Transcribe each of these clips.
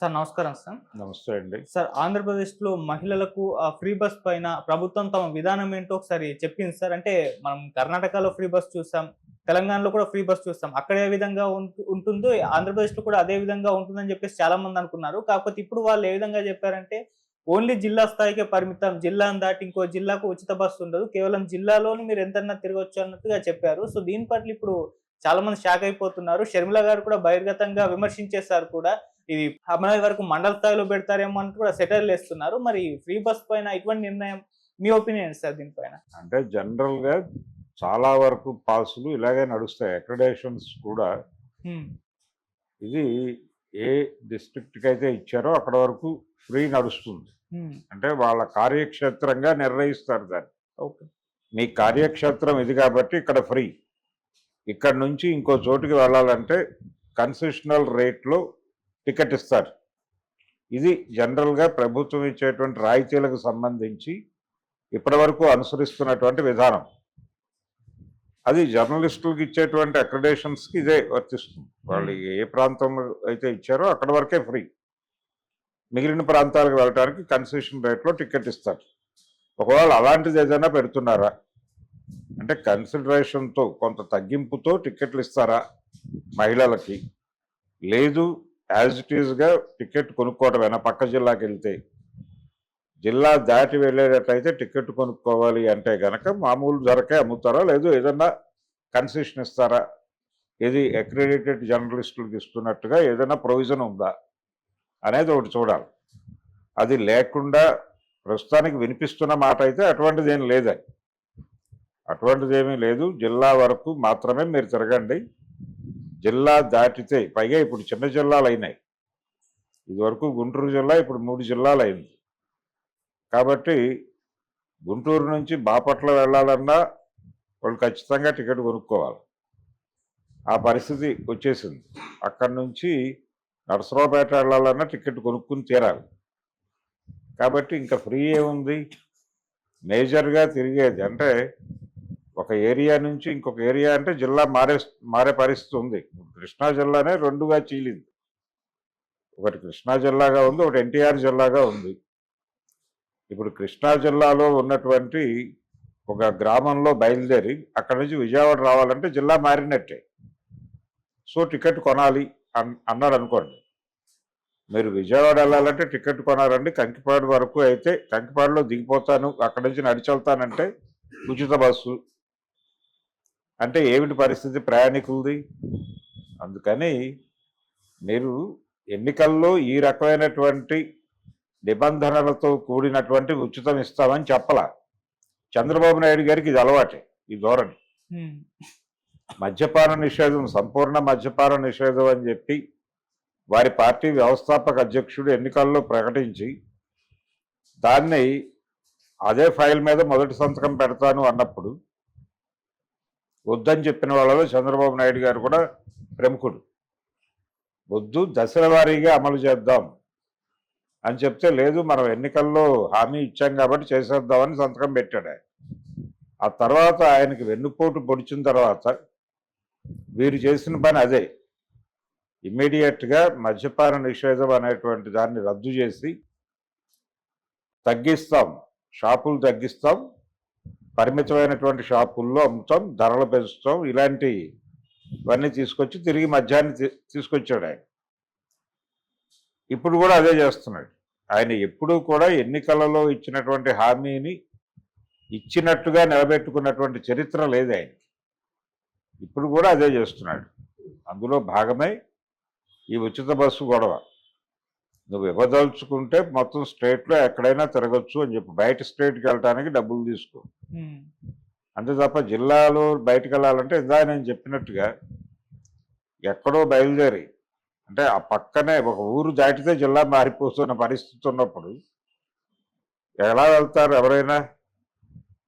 Sir నమస్కారం sir. నమస్తే అండి. సార్ ఆంధ్రప్రదేశ్‌లో మహిళలకు ఫ్రీ బస్ పైన ప్రభుత్వం తమ విధానం ఏంటో ఒకసారి చెప్పింది సార్. అంటే మనం కర్ణాటకలో ఫ్రీ బస్ చూసాం. తెలంగాణలో కూడా ఫ్రీ బస్ చూస్తాం. అక్కడ ఏ విధంగా ఉంటుందో ఆంధ్రప్రదేశ్‌లో కూడా అదే విధంగా ఉంటుందని చెప్పేసి చాలా మంది అనుకున్నారు. కాకపోతే ఇప్పుడు వాళ్ళు ఏ విధంగా చెప్పారంటే ఓన్లీ జిల్లా స్థాయికే పరిమితం. జిల్లాను దాటి ఇంకో జిల్లాకు ఉచిత బస్సు ఉండదు. కేవలం జిల్లాలోని మీరు ఎంతన్నా తిరగొచ్చు అన్నట్టుగా చెప్పారు. సో దీని పట్ల ఇప్పుడు చాలా మంది షాక్ అయిపోతున్నారు. షర్మిల గారు కూడా బహిర్గతంగా విమర్శించేసారు కూడా. ఇది అమరావతి వరకు మండల స్థాయిలో పెడతారేమో అని కూడా సెటైర్‌లేస్తున్నారు. మరి ఫ్రీ బస్ పైన ఇటువంటి నిర్ణయం మీ ఒపీనియన్ ఏంటి సార్ దీనిపైన? అంటే జనరల్‌గా చాలా వరకు పాసులు ఇలాగే నడుస్తాయి. అక్రిడేషన్స్ కూడా హ్మ్. ఇది ఏ డిస్ట్రిక్ట్‌కైతే ఇచ్చారో అక్కడ వరకు ఫ్రీ నడుస్తుంది. హ్మ్. అంటే వాళ్ళ కార్యక్షేత్రంగా నిర్ణయిస్తారు దాన్ని. ఓకే. మీ కార్యక్షేత్రం ఇది కాబట్టి ఇక్కడ ఫ్రీ. ఇక్కడి నుంచి ఇంకో చోటుకి వెళ్ళాలంటే కన్సెషనల్ రేట్‌లో టికెట్ ఇస్తారు. ఇది జనరల్‌గా ప్రభుత్వం ఇచ్చేటువంటి రాయితీలకు సంబంధించి ఇప్పటివరకు అనుసరిస్తున్నటువంటి విధానం. అది జర్నలిస్టులకు ఇచ్చేటువంటి అక్రిడేషన్స్‌కి ఇదే వర్తిస్తుంది. వాళ్ళు ఏ ప్రాంతంలో అయితే ఇచ్చారో అక్కడ వరకే ఫ్రీ. మిగిలిన ప్రాంతాలకు వెళ్ళడానికి కన్సెషన్ రేట్‌లో టికెట్ ఇస్తారు. ఒకవేళ అలాంటిది ఏదైనా పెడుతున్నారా? అంటే కన్సిడరేషన్‌తో కొంత తగ్గింపుతో టికెట్లు ఇస్తారా మహిళలకి? లేదు యాజ్ ఇట్ ఈస్‌గా టికెట్ కొనుక్కోవడమేనా పక్క జిల్లాకెళ్తే? జిల్లా దాటి వెళ్ళేటట్లయితే టికెట్ కొనుక్కోవాలి అంటే గనక మామూలు ధరకే అమ్ముతారా? లేదు ఏదన్నా కన్సెషన్ ఇస్తారా? ఏది అక్రిడిటెడ్ జర్నలిస్టులకు ఇస్తున్నట్టుగా ఏదైనా ప్రొవిజన్ ఉందా? అనేది ఒకటి చూడాలి. అది లేకుండా ప్రస్తుతానికి వినిపిస్తున్న మాట అయితే అటువంటిదేం లేదని. అటువంటిదేమీ లేదు. జిల్లా వరకు మాత్రమే మీరు తిరగండి. జిల్లా దాటితే పైగా ఇప్పుడు చిన్న జిల్లాలయినాయి. ఇదివరకు గుంటూరు జిల్లా ఇప్పుడు 3 జిల్లాలయింది. కాబట్టి గుంటూరు నుంచి బాపట్ల వెళ్ళాలన్నా వాళ్ళు ఖచ్చితంగా టికెట్ కొనుక్కోవాలి. ఆ పరిస్థితి వచ్చేసింది. అక్కడి నుంచి నరసరావుపేట వెళ్ళాలన్నా టికెట్ కొనుక్కుని తీరాలి. కాబట్టి ఇంకా ఫ్రీ ఏముంది? మేజర్‌గా తిరిగేది అంటే ఒక ఏరియా నుంచి ఇంకొక ఏరియా అంటే జిల్లా మారే పరిస్థితి ఉంది. కృష్ణా జిల్లానే 2గా చీలింది. ఒకటి కృష్ణా జిల్లాగా ఉంది. ఒకటి ఎన్టీఆర్ జిల్లాగా ఉంది. ఇప్పుడు కృష్ణా జిల్లాలో ఉన్నటువంటి ఒక గ్రామంలో బయలుదేరి అక్కడి నుంచి విజయవాడ రావాలంటే జిల్లా మారినట్టే. సో టికెట్ కొనాలి అన్నాడు అనుకోండి. మీరు విజయవాడ వెళ్ళాలంటే టికెట్ కొనాలండి. కంకిపాడు వరకు అయితే కంకిపాడులో దిగిపోతాను, అక్కడి నుంచి నడిచి వెళ్తానంటే ఉచిత బస్సు. అంటే ఏమిటి పరిస్థితి ప్రయాణికులది? అందుకని మీరు ఎన్నికల్లో ఈ రకమైనటువంటి నిబంధనలతో కూడినటువంటి ఉచితం ఇస్తామని చెప్పలా. చంద్రబాబు నాయుడు గారికి ఇది అలవాటే, ఈ ధోరణి. మద్యపాన నిషేధం, సంపూర్ణ మద్యపాన నిషేధం అని చెప్పి వారి పార్టీ వ్యవస్థాపక అధ్యక్షుడు ఎన్నికల్లో ప్రకటించి దాన్ని అదే ఫైల్ మీద మొదటి సంతకం పెడతాను అన్నప్పుడు వద్దని చెప్పిన వాళ్ళలో చంద్రబాబు నాయుడు గారు కూడా ప్రముఖుడు. వద్దు, దశల వారీగా అమలు చేద్దాం అని చెప్తే లేదు మనం ఎన్నికల్లో హామీ ఇచ్చాం కాబట్టి చేసేద్దామని సంతకం పెట్టాడు ఆయన. ఆ తర్వాత ఆయనకి వెన్నుపోటు పొడిచిన తర్వాత వీరు చేసిన పని అదే. ఇమ్మీడియట్గా మద్యపాన నిషేధం అనేటువంటి దాన్ని రద్దు చేసి తగ్గిస్తాం, షాపులు తగ్గిస్తాం, పరిమితమైనటువంటి షాపుల్లో అమ్ముతాం, ధరలు పెంచుతాం, ఇలాంటివన్నీ తీసుకొచ్చి తిరిగి మద్యాన్ని తీసుకొచ్చాడు ఆయన. ఇప్పుడు కూడా అదే చేస్తున్నాడు ఆయన. ఎప్పుడూ కూడా ఎన్నికలలో ఇచ్చినటువంటి హామీని ఇచ్చినట్టుగా నిలబెట్టుకున్నటువంటి చరిత్ర లేదు ఆయనకి. ఇప్పుడు కూడా అదే చేస్తున్నాడు. అందులో భాగమే ఈ ఉచిత బస్సు గొడవ. నువ్వు ఇవ్వదలుచుకుంటే మొత్తం స్టేట్లో ఎక్కడైనా తిరగచ్చు అని చెప్పి బయట స్టేట్కి వెళ్ళడానికి డబ్బులు తీసుకో. అంతే తప్ప జిల్లాలో బయటకు వెళ్ళాలంటే ఇందాక నేను చెప్పినట్టుగా ఎక్కడో బయలుదేరి అంటే ఆ పక్కనే ఒక ఊరు దాటితే జిల్లా మారిపోతున్న పరిస్థితి ఉన్నప్పుడు ఎలా వెళ్తారు ఎవరైనా?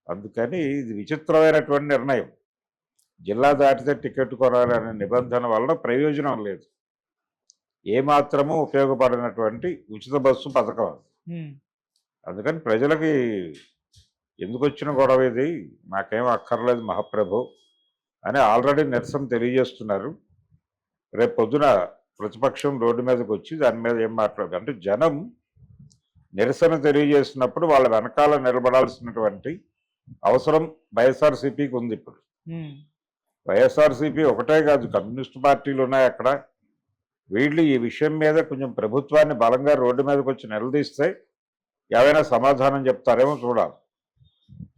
అందుకని ఇది విచిత్రమైనటువంటి నిర్ణయం. జిల్లా దాటితే టికెట్ కొనాలనే నిబంధన వలన ప్రయోజనం లేదు. ఏమాత్రము ఉపయోగపడినటువంటి ఉచిత బస్సు పథకం. అందుకని ప్రజలకి ఎందుకు వచ్చిన గొడవ ఇది, మాకేం అక్కర్లేదు మహాప్రభు అని ఆల్రెడీ నిరసన తెలియజేస్తున్నారు. రేపు పొద్దున ప్రతిపక్షం రోడ్డు మీదకి వచ్చి దాని మీద ఏం మాట్లాడదు. అంటే జనం నిరసన తెలియజేసినప్పుడు వాళ్ళ వెనకాల నిలబడాల్సినటువంటి అవసరం వైఎస్ఆర్సీపీకి ఉంది. ఇప్పుడు వైఎస్ఆర్సీపీ ఒకటే కాదు, కమ్యూనిస్ట్ పార్టీలు ఉన్నాయి అక్కడ. వీళ్ళు ఈ విషయం మీద కొంచెం ప్రభుత్వాన్ని బలంగా రోడ్డు మీదకి వచ్చి నిలదీస్తే ఏవైనా సమాధానం చెప్తారేమో చూడాలి.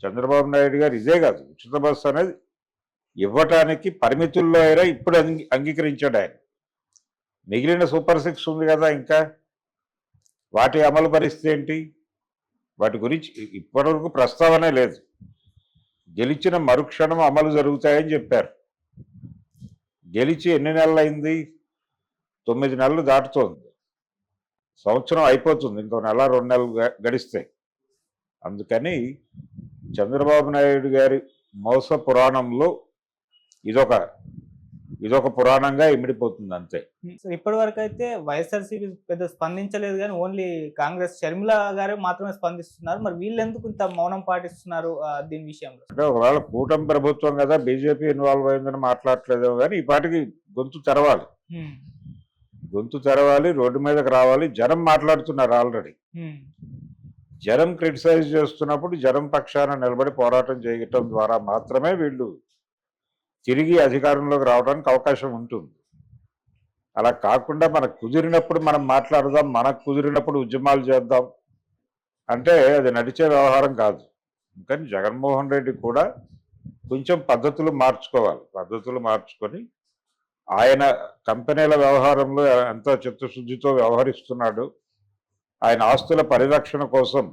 చంద్రబాబు నాయుడు గారు ఇదే కాదు, ఉచిత బస్సు అనేది ఇవ్వటానికి పరిమితుల్లో అయినా ఇప్పుడు అంగీకరించాడు ఆయన. మిగిలిన సూపర్ 6 ఉంది కదా, ఇంకా వాటి అమలు పరిస్థితి ఏంటి? వాటి గురించి ఇప్పటివరకు ప్రస్తావనే లేదు. గెలిచిన మరుక్షణం అమలు జరుగుతాయని చెప్పారు. గెలిచి ఎన్ని నెలలు అయింది? 9 నెలలు దాటుతోంది. సంవత్సరం అయిపోతుంది, ఇంకో నెల 2 నెలలు గడిస్తే. అందుకని చంద్రబాబు నాయుడు గారి మోస పురాణంలో ఇదొక పురాణంగా ఇమిడిపోతుంది అంతే. ఇప్పటి వరకు అయితే వైఎస్ఆర్సీపీ పెద్ద స్పందించలేదు, కానీ ఓన్లీ కాంగ్రెస్ షర్మిల గారే మాత్రమే స్పందిస్తున్నారు. మరి వీళ్ళు ఎందుకు ఇంత మౌనం పాటిస్తున్నారు దీని విషయంలో? అంటే ఒకవేళ కూటమి ప్రభుత్వం కదా, బీజేపీ ఇన్వాల్వ్ అయిందని మాట్లాడలేదేమో, కానీ ఈ పాటికి గొంతు తెరవాలి. గొంతు తెరవాలి, రోడ్డు మీదకి రావాలి. జనం మాట్లాడుతున్నారు ఆల్రెడీ. జనం క్రిటిసైజ్ చేస్తున్నప్పుడు జనం పక్షాన నిలబడి పోరాటం చేయటం ద్వారా మాత్రమే వీళ్ళు తిరిగి అధికారంలోకి రావడానికి అవకాశం ఉంటుంది. అలా కాకుండా మనకు కుదిరినప్పుడు మనం మాట్లాడదాం, మనకు కుదిరినప్పుడు ఉద్యమాలు చేద్దాం అంటే అది నడిచే వ్యవహారం కాదు. కానీ జగన్మోహన్ రెడ్డి కూడా కొంచెం పద్ధతులు మార్చుకోవాలి. పద్ధతులు మార్చుకొని ఆయన కంపెనీల వ్యవహారంలో ఎంత చిత్తశుద్ధితో వ్యవహరిస్తున్నాడు, ఆయన ఆస్తుల పరిరక్షణ కోసం